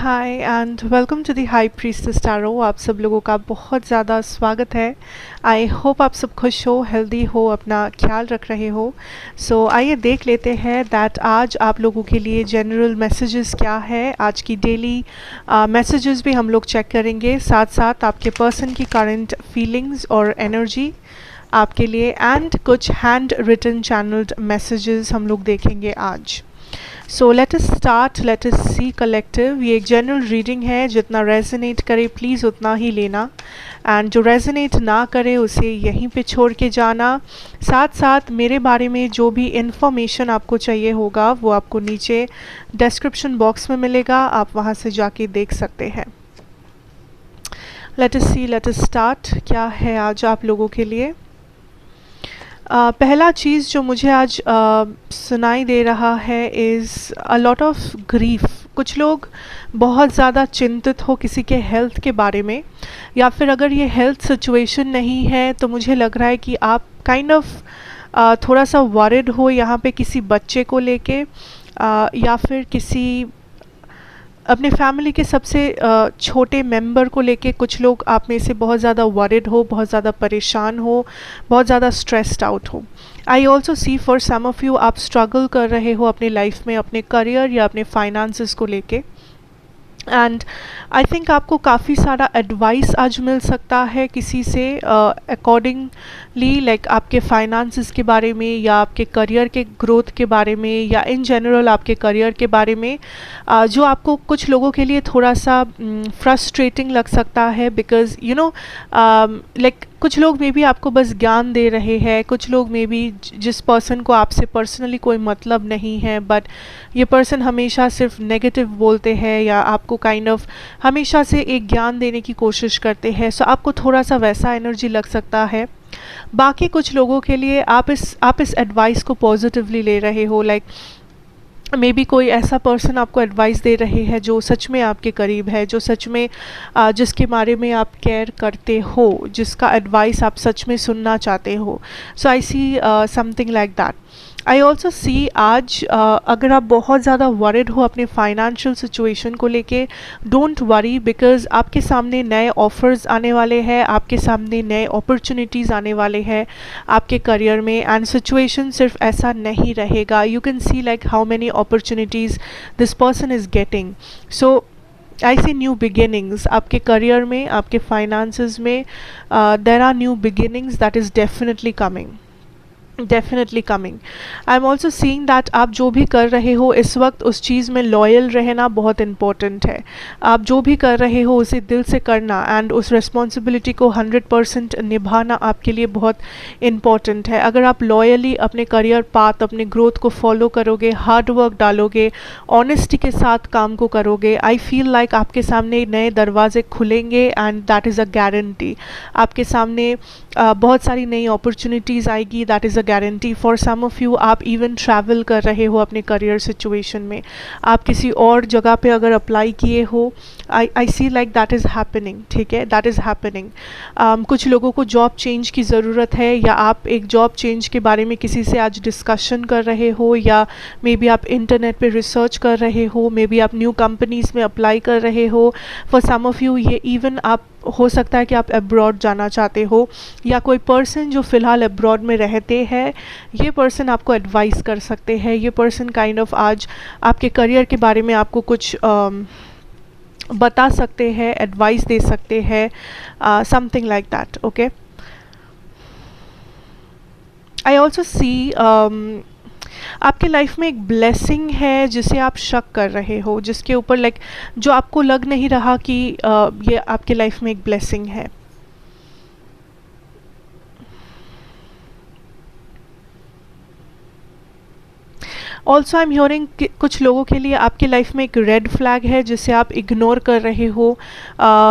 Hi and welcome to the High Priestess Tarot. आप सब लोगों का बहुत ज़्यादा स्वागत है। आई होप आप सब खुश हो, हेल्दी हो, अपना ख्याल रख रहे हो। सो आइए देख लेते हैं दैट आज आप लोगों के लिए जनरल मैसेजेस क्या है। आज की डेली मैसेजेस भी हम लोग चेक करेंगे, साथ साथ आपके पर्सन की करंट फीलिंग्स और एनर्जी आपके लिए एंड कुछ हैंड रिटन चैनल्ड मैसेजेस हम लोग देखेंगे आज। So let us start, let us see collective. ये एक जनरल रीडिंग है, जितना रेजोनेट करे प्लीज़ उतना ही लेना एंड जो रेजोनेट ना करे उसे यहीं पे छोड़ के जाना। साथ साथ मेरे बारे में जो भी इन्फॉर्मेशन आपको चाहिए होगा वो आपको नीचे डिस्क्रिप्शन बॉक्स में मिलेगा, आप वहाँ से जाके देख सकते हैं। लेट अस सी, लेट अस स्टार्ट। क्या है आज आप लोगों के लिए? पहला चीज़ जो मुझे आज सुनाई दे रहा है is a lot of grief. कुछ लोग बहुत ज़्यादा चिंतित हो किसी के हेल्थ के बारे में, या फिर अगर ये हेल्थ सिचुएशन नहीं है तो मुझे लग रहा है कि आप काइंड ऑफ थोड़ा सा वरिड हो यहाँ पे किसी बच्चे को लेके, या फिर किसी अपने फैमिली के सबसे छोटे मेंबर को लेके। कुछ लोग आप में से बहुत ज़्यादा वरिड हो, बहुत ज़्यादा परेशान हो, बहुत ज़्यादा स्ट्रेस्ड आउट हो। I also see for some of you आप स्ट्रगल कर रहे हो अपने लाइफ में, अपने करियर या अपने फाइनेंसेस को लेके। एंड आई थिंक आपको काफ़ी सारा एडवाइस आज मिल सकता है किसी से अकॉर्डिंगली, लाइक आपके फाइनेंसेस के बारे में या आपके करियर के ग्रोथ के बारे में या इन जनरल आपके करियर के बारे में, जो आपको कुछ लोगों के लिए थोड़ा सा फ्रस्ट्रेटिंग लग सकता है। बिकॉज यू नो लाइक कुछ लोग मे बी आपको बस ज्ञान दे रहे हैं, कुछ लोग मे बी जिस पर्सन को आपसे पर्सनली कोई मतलब नहीं है, बट ये पर्सन हमेशा सिर्फ नेगेटिव बोलते हैं या आपको काइंड ऑफ हमेशा से एक ज्ञान देने की कोशिश करते हैं। सो आपको थोड़ा सा वैसा एनर्जी लग सकता है। बाकी कुछ लोगों के लिए आप इस एडवाइस को पॉजिटिवली ले रहे हो। लाइक मे बी कोई ऐसा पर्सन आपको एडवाइस दे रहे हैं जो सच में आपके करीब है, जो सच में जिसके बारे में आप केयर करते हो, जिसका एडवाइस आप सच में सुनना चाहते हो। So I see something like that. I also see आज अगर आप बहुत ज़्यादा वरिड हो अपने फाइनेंशियल सिचुएशन को लेके, डोंट वरी, बिकॉज आपके सामने नए ऑफर्स आने वाले हैं, आपके सामने नए अपॉर्चुनिटीज़ आने वाले हैं आपके करियर में। एंड सिचुएशन सिर्फ ऐसा नहीं रहेगा, you can see like how many opportunities this person is getting. So I see new beginnings आपके करियर में, आपके फाइनेंसेस में। There are new beginnings that is definitely coming, definitely coming. I am also seeing that आप जो भी कर रहे हो इस वक्त उस चीज़ में लॉयल रहना बहुत इम्पॉर्टेंट है। आप जो भी कर रहे हो उसे दिल से करना एंड उस रिस्पॉन्सिबिलिटी को 100% निभाना आपके लिए बहुत इम्पॉर्टेंट है। अगर आप लॉयली अपने करियर पाथ, अपने ग्रोथ को फॉलो करोगे, हार्ड वर्क डालोगे, ऑनेस्टी के साथ काम को करोगे, आई फील लाइक आपके सामने नए दरवाजे खुलेंगे and that is a guarantee. आपके सामने बहुत सारी नई अपॉर्चुनिटीज़ आएगी, that is a guarantee. For some of you आप इवन ट्रैवल कर रहे हो अपने करियर सिचुएशन में, आप किसी और जगह पे अगर अप्लाई किए हो, आई सी लाइक दैट इज़ हैपनिंग। ठीक है, दैट इज़ हैपनिंग। कुछ लोगों को जॉब चेंज की ज़रूरत है, या आप एक जॉब चेंज के बारे में किसी से आज डिस्कशन कर रहे हो, या मे बी आप इंटरनेट पे रिसर्च कर रहे हो, मे बी आप न्यू कंपनीज़ में अप्लाई कर रहे हो। फॉर सम ऑफ़ यू ये इवन आप हो सकता है कि आप अब्रॉड जाना चाहते हो, या कोई पर्सन जो फ़िलहाल अब्रॉड में रहते हैं, ये पर्सन आपको एडवाइस कर सकते हैं। ये पर्सन काइंड ऑफ आज आपके करियर के बारे में आपको कुछ बता सकते हैं, एडवाइस दे सकते हैं, something like that. Okay, I also सी आपके लाइफ में एक ब्लेसिंग है जिसे आप शक कर रहे हो, जिसके ऊपर लाइक जो आपको लग नहीं रहा कि ये आपके लाइफ में एक ब्लेसिंग है। ऑल्सो आई एम हियरिंग कुछ लोगों के लिए आपकी लाइफ में एक रेड फ्लैग है जिसे आप इग्नोर कर रहे हो।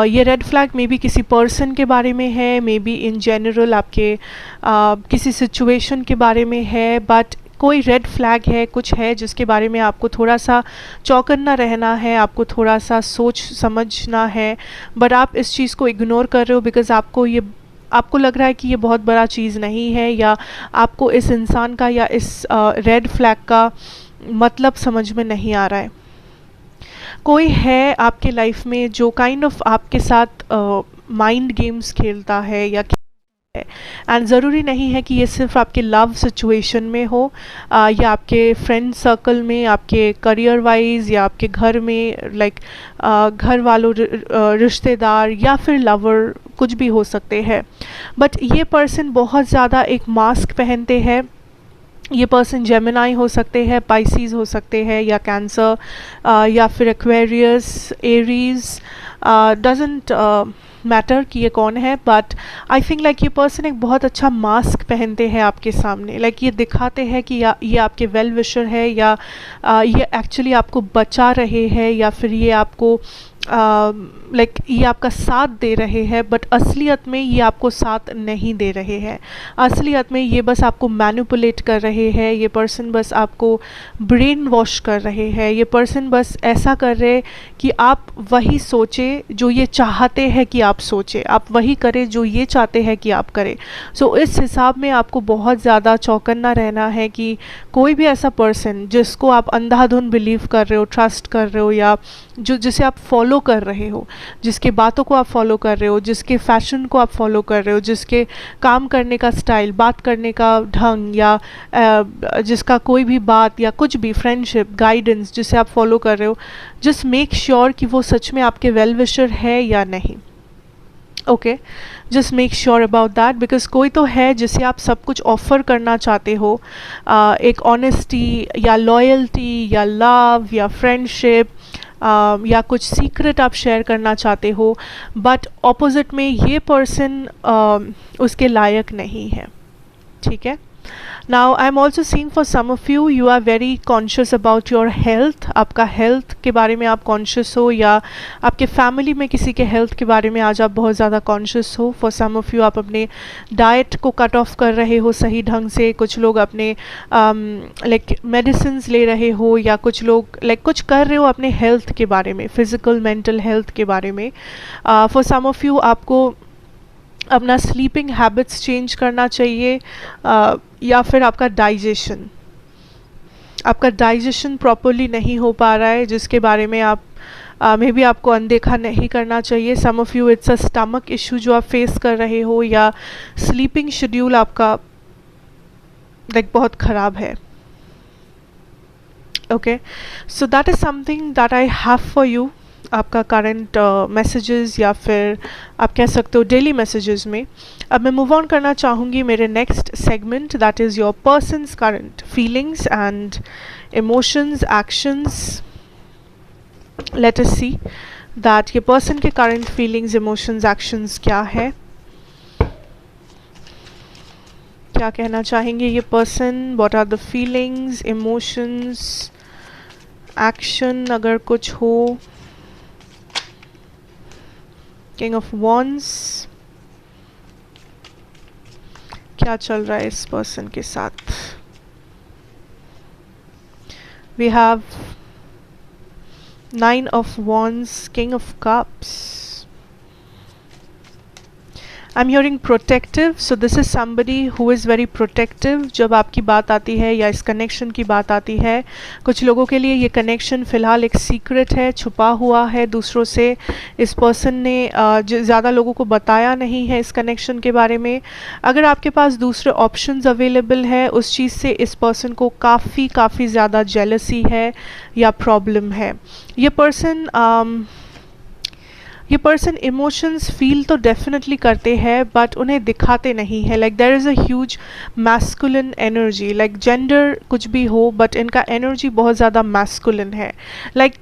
ये रेड फ्लैग मे बी किसी पर्सन के बारे में है, मे बी इन जनरल आपके किसी सिचुएशन के बारे में है, बट कोई रेड फ्लैग है, कुछ है जिसके बारे में आपको थोड़ा सा चौकन्ना रहना है, आपको थोड़ा सा सोच समझना है, बट आप इस चीज़ को इग्नोर कर रहे हो बिकॉज आपको लग रहा है कि ये बहुत बड़ा चीज़ नहीं है, या आपको इस इंसान का या इस रेड फ्लैग का मतलब समझ में नहीं आ रहा है। कोई है आपके लाइफ में जो काइंड ऑफ आपके साथ माइंड गेम्स खेलता है या एंड ज़रूरी नहीं है कि ये सिर्फ आपके लव सिचुएशन में हो, या आपके फ्रेंड सर्कल में, आपके करियर वाइज, या आपके घर में, लाइक घर वालों, रिश्तेदार, या फिर लवर, कुछ भी हो सकते हैं। बट ये पर्सन बहुत ज़्यादा एक मास्क पहनते हैं। ये पर्सन जेमिनाई हो सकते हैं, पाइसीज हो सकते हैं, या कैंसर, या फिर एक्वेरियस, एरीज, डजेंट मैटर कि ये कौन है, बट आई थिंक लाइक ये पर्सन एक बहुत अच्छा मास्क पहनते हैं आपके सामने। लाइक ये दिखाते हैं कि ये आपके वेल विशर है, या ये एक्चुअली आपको बचा रहे हैं, या फिर ये आपको लाइक ये आपका साथ दे रहे हैं, बट असलियत में ये आपको साथ नहीं दे रहे हैं। असलियत में ये बस आपको मैनिपुलेट कर रहे हैं। ये पर्सन बस आपको ब्रेन वॉश कर रहे हैं। ये पर्सन बस ऐसा कर रहे कि आप वही सोचे जो ये चाहते हैं कि आप सोचे, आप वही करें जो ये चाहते हैं कि आप करें। सो इस हिसाब में आपको बहुत ज़्यादा चौकन्ना रहना है कि कोई भी ऐसा पर्सन जिसको आप अंधाधुन बिलीव कर रहे हो, ट्रस्ट कर रहे हो, या जिसे आप फॉलो कर रहे हो, जिसके बातों को आप फॉलो कर रहे हो, जिसके फैशन को आप फॉलो कर रहे हो, जिसके काम करने का स्टाइल, बात करने का ढंग, या जिसका कोई भी बात या कुछ भी फ्रेंडशिप, गाइडेंस जिसे आप फॉलो कर रहे हो, जस्ट मेक श्योर कि वो सच में आपके वेल विशर है या नहीं। Okay, just make sure about that, because कोई तो है जिसे आप सब कुछ ऑफर करना चाहते हो, एक ऑनेस्टी या लॉयल्टी या लव या फ्रेंडशिप, या कुछ सीक्रेट आप शेयर करना चाहते हो, बट ऑपोजिट में ये पर्सन उसके लायक नहीं है। ठीक है। Now I am also seeing for some of you, you are very conscious about your health. आपका हेल्थ के बारे में आप कॉन्शियस हो, या आपके फैमिली में किसी के हेल्थ के बारे में आज आप बहुत ज़्यादा कॉन्शियस हो। फॉर सम ऑफ यू आप अपने डाइट को कट ऑफ कर रहे हो सही ढंग से। कुछ लोग अपने लाइक मेडिसिन्स ले रहे हो, या कुछ लोग लाइक कुछ कर रहे हो अपने हेल्थ के बारे में, फिजिकल मेंटल हेल्थ के बारे में। फॉर सम ऑफ यू आपको अपना स्लीपिंग हैबिट्स चेंज करना चाहिए, या फिर आपका डाइजेशन प्रॉपरली नहीं हो पा रहा है, जिसके बारे में आप मे बी आपको अनदेखा नहीं करना चाहिए। Some of you it's a stomach issue जो आप फेस कर रहे हो, या स्लीपिंग शेड्यूल आपका लाइक बहुत ख़राब है। Okay, so that is something that I have for you. आपका करंट मैसेजेस, या फिर आप कह सकते हो डेली मैसेजेस में। अब मैं मूव ऑन करना चाहूँगी मेरे next segment, that is your person's current feelings and emotions, actions. Let us see that ये पर्सन के करंट फीलिंग्स, इमोशंस, एक्शंस क्या है, क्या कहना चाहेंगे ये person, what are the feelings, emotions, action अगर कुछ हो। किंग ऑफ वॉन्ड्स, क्या चल रहा है इस पर्सन के साथ। We have 9 of wands, king of cups. I am hearing protective, so this is somebody who is very protective. जब आपकी बात आती है या इस कनेक्शन की बात आती है, कुछ लोगों के लिए ये कनेक्शन फ़िलहाल एक सीक्रेट है, छुपा हुआ है दूसरों से। इस पर्सन ने ज़्यादा लोगों को बताया नहीं है इस कनेक्शन के बारे में। अगर आपके पास दूसरे ऑप्शंस अवेलेबल है, उस चीज़ से इस पर्सन को काफ़ी ज़्यादा जेलसी है या प्रॉब्लम है। ये पर्सन इमोशंस फील तो डेफिनेटली करते हैं, बट उन्हें दिखाते नहीं है। Like there is a huge masculine energy, like gender कुछ भी हो, बट इनका एनर्जी बहुत ज़्यादा मैस्कुलिन है। लाइक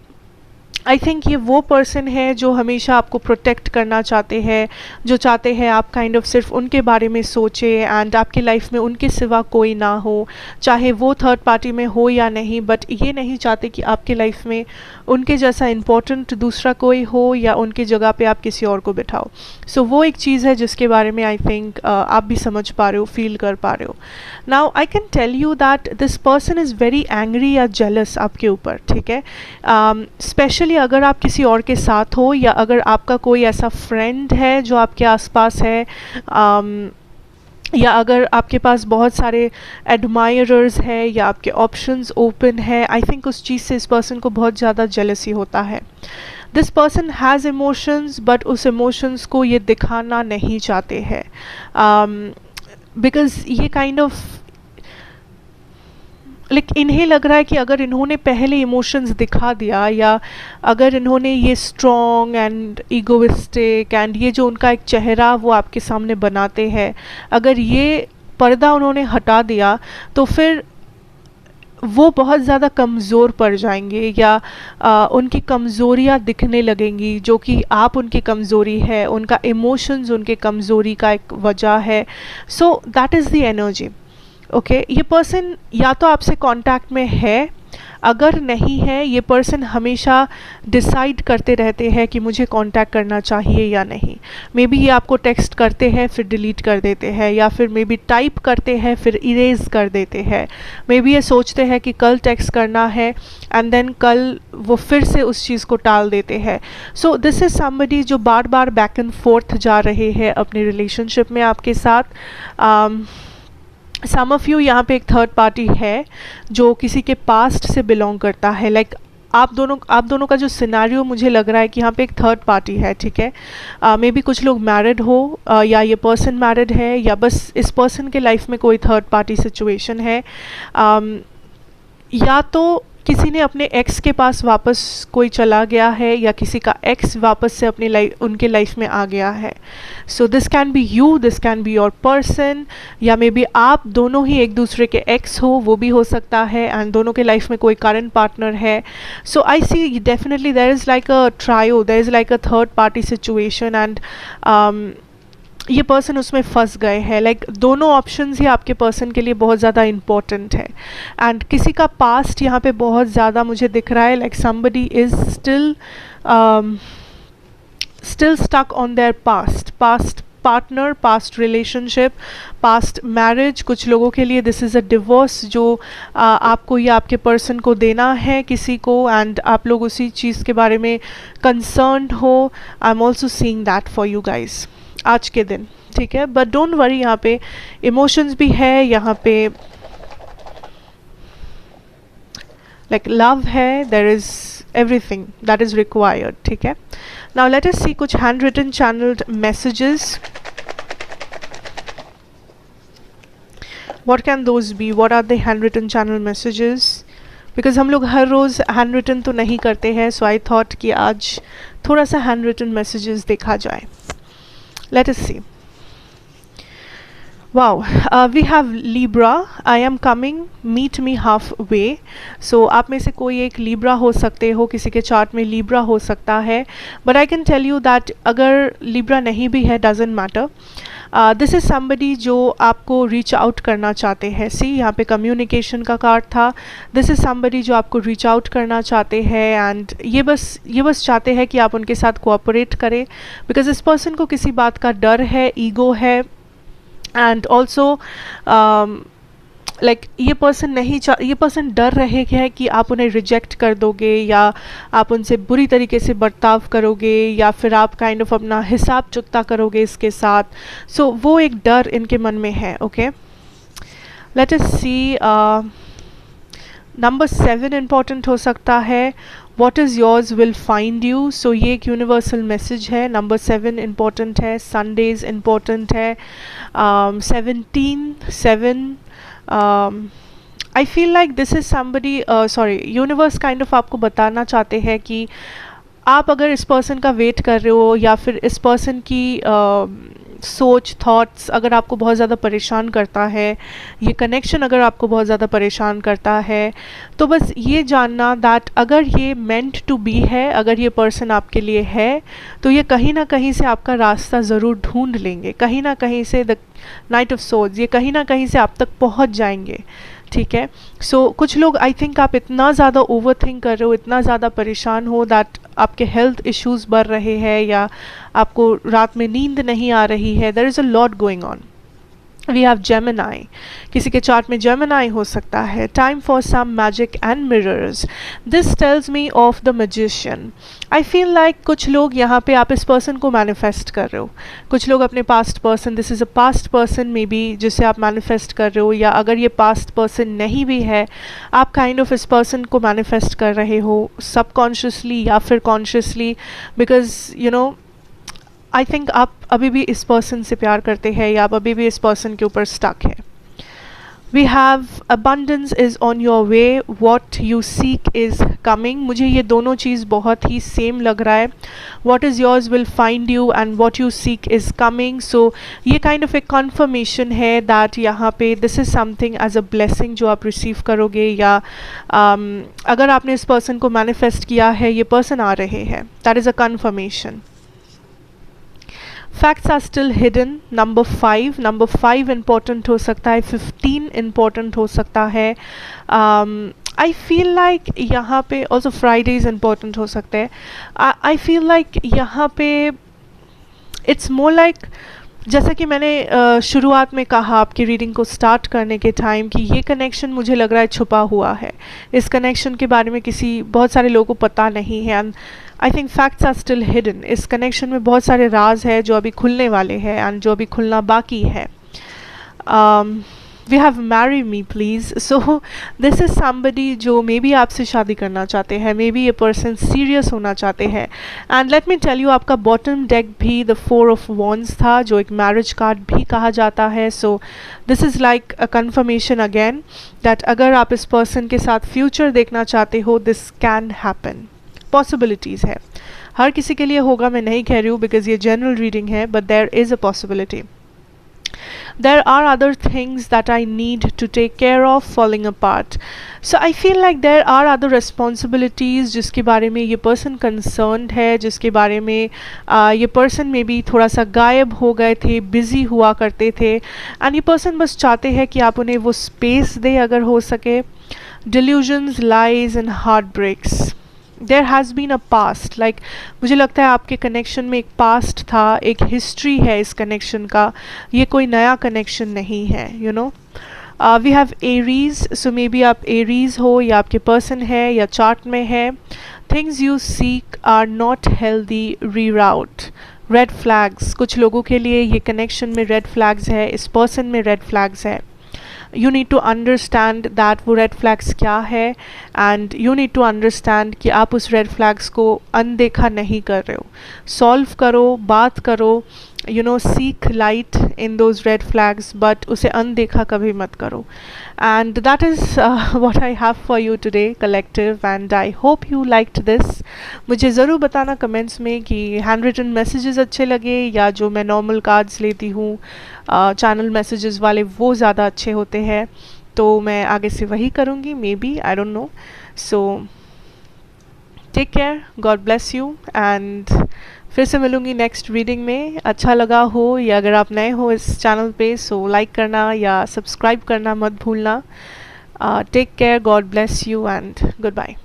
आई थिंक ये वो पर्सन है जो हमेशा आपको प्रोटेक्ट करना चाहते हैं, जो चाहते हैं आप काइंड ऑफ सिर्फ उनके बारे में सोचें, एंड आपकी लाइफ में उनके सिवा कोई ना हो, चाहे वो थर्ड पार्टी में हो या नहीं, बट ये नहीं चाहते कि आपकी लाइफ में उनके जैसा इम्पोर्टेंट दूसरा कोई हो, या उनकी जगह पे आप किसी और को बिठाओ। सो वो एक चीज़ है जिसके बारे में आई थिंक आप भी समझ पा रहे हो, फील कर पा रहे हो। Now I can tell you that this person is very angry या जेलस आपके ऊपर। ठीक है, स्पेशली अगर आप किसी और के साथ हो, या अगर आपका कोई ऐसा फ्रेंड है जो आपके आसपास है, या अगर आपके पास बहुत सारे एडमायरर्स है या आपके ऑप्शंस ओपन है, आई थिंक उस चीज़ से इस पर्सन को बहुत ज़्यादा जेलसी होता है. This person has emotions but उस इमोशंस को ये दिखाना नहीं चाहते हैं, बिकॉज ये काइंड ऑफ लाइक इन्हें लग रहा है कि अगर इन्होंने पहले इमोशंस दिखा दिया, या अगर इन्होंने ये स्ट्रॉन्ग एंड ईगोइस्टिक एंड ये जो उनका एक चेहरा वो आपके सामने बनाते हैं, अगर ये पर्दा उन्होंने हटा दिया तो फिर वो बहुत ज़्यादा कमज़ोर पड़ जाएंगे, या उनकी कमज़ोरियाँ दिखने लगेंगी जो कि आप उनकी कमज़ोरी है, उनका इमोशंस उनके कमज़ोरी का एक वजह है. So that is the energy. Okay, ये पर्सन या तो आपसे कांटेक्ट में है, अगर नहीं है ये पर्सन हमेशा डिसाइड करते रहते हैं कि मुझे कांटेक्ट करना चाहिए या नहीं. मे बी ये आपको टेक्स्ट करते हैं फिर डिलीट कर देते हैं, या फिर मे बी टाइप करते हैं फिर इरेज कर देते हैं. मे बी ये सोचते हैं कि कल टेक्स्ट करना है एंड देन कल वो फिर से उस चीज़ को टाल देते हैं. सो दिस इज़ समबडी जो बार बार बैक एंड फोर्थ जा रहे हैं अपने रिलेशनशिप में आपके साथ. सम ऑफ़ यू यहाँ पे एक थर्ड पार्टी है जो किसी के पास्ट से बिलोंग करता है. लाइक आप दोनों का जो सिनेरियो मुझे लग रहा है कि यहाँ पे एक थर्ड पार्टी है. ठीक है, मे बी कुछ लोग मैरिड हो, या ये पर्सन मैरिड है, या बस इस पर्सन के लाइफ में कोई थर्ड पार्टी सिचुएशन है. या तो किसी ने अपने एक्स के पास वापस कोई चला गया है, या किसी का एक्स वापस से अपनी उनके लाइफ में आ गया है. So this can be you, this can be your person, या मे बी आप दोनों ही एक दूसरे के एक्स हो, वो भी हो सकता है, एंड दोनों के लाइफ में कोई करंट पार्टनर है. So I see definitely there is like a trio, there is like a third party situation, and ये पर्सन उसमें फंस गए हैं. लाइक दोनों ऑप्शंस ही आपके पर्सन के लिए बहुत ज़्यादा इम्पॉर्टेंट है. एंड किसी का पास्ट यहाँ पे बहुत ज़्यादा मुझे दिख रहा है. Like somebody is still stuck on their past partner, past relationship, past marriage. कुछ लोगों के लिए दिस इज़ अ डिवोर्स जो आपको या आपके पर्सन को देना है किसी को, एंड आप लोग उसी चीज़ के बारे में कंसर्न्ड हो. आई am also seeing that for you guys आज के दिन. ठीक है, बट डोंट वरी, यहाँ पे इमोशंस भी है, यहाँ पे लाइक लव है, there is everything that is required. ठीक है, नाउ लेट अस सी कुछ handwritten channelled messages. what can those be? what are the handwritten channel messages? Because हम लोग हर रोज़ हैंड रिटन तो नहीं करते हैं, सो आई थॉट कि आज थोड़ा सा हैंड रिटन मैसेजेस देखा जाए. Let us see. Wow, we have Libra. I am coming. Meet me halfway. So आप में से कोई एक Libra हो सकते हो, किसी के चार्ट में Libra हो सकता है. But I can tell you that अगर Libra नहीं भी है, doesn't matter. This is somebody जो आपको रीच आउट करना चाहते हैं. सी यहाँ पे कम्युनिकेशन का कार्ड था. दिस इज़ समबडी जो आपको रीच आउट करना चाहते हैं, एंड ये बस चाहते हैं कि आप उनके साथ कोऑपरेट करें, बिकॉज इस पर्सन को किसी बात का डर है, ईगो है, एंड ऑल्सो लाइक ये पर्सन डर रहे हैं कि आप उन्हें रिजेक्ट कर दोगे, या आप उनसे बुरी तरीके से बर्ताव करोगे, या फिर आप काइंड ऑफ अपना हिसाब चुकता करोगे इसके साथ. सो वो एक डर इनके मन में है. Okay, let us see. Number 7 important हो सकता है. What is yours will find you. So ये एक यूनिवर्सल मैसेज है. नंबर 7 इम्पॉर्टेंट है. संडेज इम्पॉर्टेंट है. 17 I feel like this is somebody, sorry, universe kind of आपको बताना चाहते हैं कि आप अगर इस पर्सन का वेट कर रहे हो, या फिर इस पर्सन की सोच, थॉट्स अगर आपको बहुत ज़्यादा परेशान करता है, ये कनेक्शन अगर आपको बहुत ज़्यादा परेशान करता है, तो बस ये जानना दैट अगर ये मेंट टू बी है, अगर ये पर्सन आपके लिए है, तो ये कहीं ना कहीं से आपका रास्ता ज़रूर ढूंढ लेंगे. कहीं ना कहीं से द नाइट ऑफ सोर्ड्स, ये कहीं ना कहीं से आप तक पहुंच जाएंगे. ठीक है, सो कुछ लोग, आई थिंक आप इतना ज़्यादा ओवर थिंक कर रहे हो, इतना ज़्यादा परेशान हो दैट आपके हेल्थ इश्यूज़ बढ़ रहे हैं, या आपको रात में नींद नहीं आ रही है. There is a lot going on. We have Gemini, किसी के चार्ट में जेमिनाई हो सकता है. Time for some magic and mirrors. This tells me of the magician. I feel like कुछ लोग यहाँ पे आप इस पर्सन को मैनिफेस्ट कर रहे हो. कुछ लोग अपने past person, this is a past person may be, जिसे आप मैनिफेस्ट कर रहे हो, या अगर ये पास्ट पर्सन नहीं भी है, आप काइंड ऑफ इस पर्सन को मैनिफेस्ट कर रहे हो सबकॉन्शियसली या फिर consciously, because you know I think आप अभी भी इस पर्सन से प्यार करते हैं या आप अभी भी इस पर्सन के ऊपर स्टक है. We have abundance is on your way, what you seek is coming. मुझे ये दोनों चीज़ बहुत ही सेम लग रहा है. What is yours will find you and what you seek is coming. So ये काइंड ऑफ एक कन्फर्मेशन है दैट यहाँ पे this is something as a blessing जो आप रिसीव करोगे, या अगर आपने इस पर्सन को मैनिफेस्ट किया है, ये पर्सन आ रहे हैं, that is a confirmation. Facts are still hidden. Number 5 important हो सकता है, 15 इम्पॉर्टेंट हो सकता है. आई फील लाइक यहाँ पे ऑल्सो फ्राइडेज इम्पॉर्टेंट हो सकते हैं. आई फील लाइक यहाँ पे इट्स मोर लाइक, जैसा कि मैंने शुरुआत में कहा आपकी रीडिंग को स्टार्ट करने के टाइम, कि ये कनेक्शन मुझे लग रहा है छुपा हुआ है. इस कनेक्शन के बारे में बहुत सारे लोगों को पता नहीं है. And I think facts are still hidden. इस कनेक्शन में बहुत सारे राज है जो अभी खुलने वाले हैं एंड जो अभी खुलना बाकी है. We have marry me please. So this is somebody जो मे बी आपसे शादी करना चाहते हैं, मे बी ये पर्सन सीरियस होना चाहते हैं. And let me tell you, आपका बॉटम डेक भी द 4 ऑफ वॉन्ड्स था, जो एक मैरिज कार्ड भी कहा जाता है. So this is like a confirmation again that अगर आप इस पर्सन के साथ फ्यूचर देखना चाहते हो, दिस कैन हैपन. पॉसिबिलिटीज़ है. हर किसी के लिए होगा मैं नहीं कह रही हूँ, बिकॉज ये जनरल रीडिंग है, but there is a possibility. There are other things that I need to take care of falling apart. So I feel like there are other responsibilities जिसके बारे में ये person concerned है, जिसके बारे में ये person में भी थोड़ा सा गायब हो गए थे, busy हुआ करते थे, and ये person बस चाहते हैं कि आप उन्हें वो space दे अगर हो सके. Delusions, lies and heartbreaks. There has been a past, like मुझे लगता है आपके कनेक्शन में एक पास्ट था, एक हिस्ट्री है इस कनेक्शन का. ये कोई नया कनेक्शन नहीं है, you know. We have Aries. So maybe आप एरीज हो या आपके पर्सन है या चार्ट में है. Things you seek are not healthy, reroute. Red flags, कुछ लोगों के लिए ये कनेक्शन में रेड फ्लैग्स है, इस पर्सन में रेड फ्लैग्स है. You need to understand that वो रेड फ्लैग्स क्या है, and you need to understand कि आप उस रेड फ्लैग्स को अनदेखा नहीं कर रहे हो. सॉल्व करो, बात करो, you know, seek light in those red flags, but उसे अनदेखा कभी मत करो. And that is what I have for you today collective, and I hope you liked this. मुझे ज़रूर बताना कमेंट्स में कि हैंड रिटन मैसेजेस अच्छे लगे या जो मैं नॉर्मल कार्ड्स लेती हूँ चैनल मैसेजेस वाले, वो ज़्यादा अच्छे होते हैं. तो मैं आगे से वही करूँगी, maybe, I don't know. So take care, God bless you, and फिर से मिलूँगी नेक्स्ट रीडिंग में. अच्छा लगा हो या अगर आप नए हो इस चैनल पे, सो लाइक करना या सब्सक्राइब करना मत भूलना. Take care, God bless you, and good bye.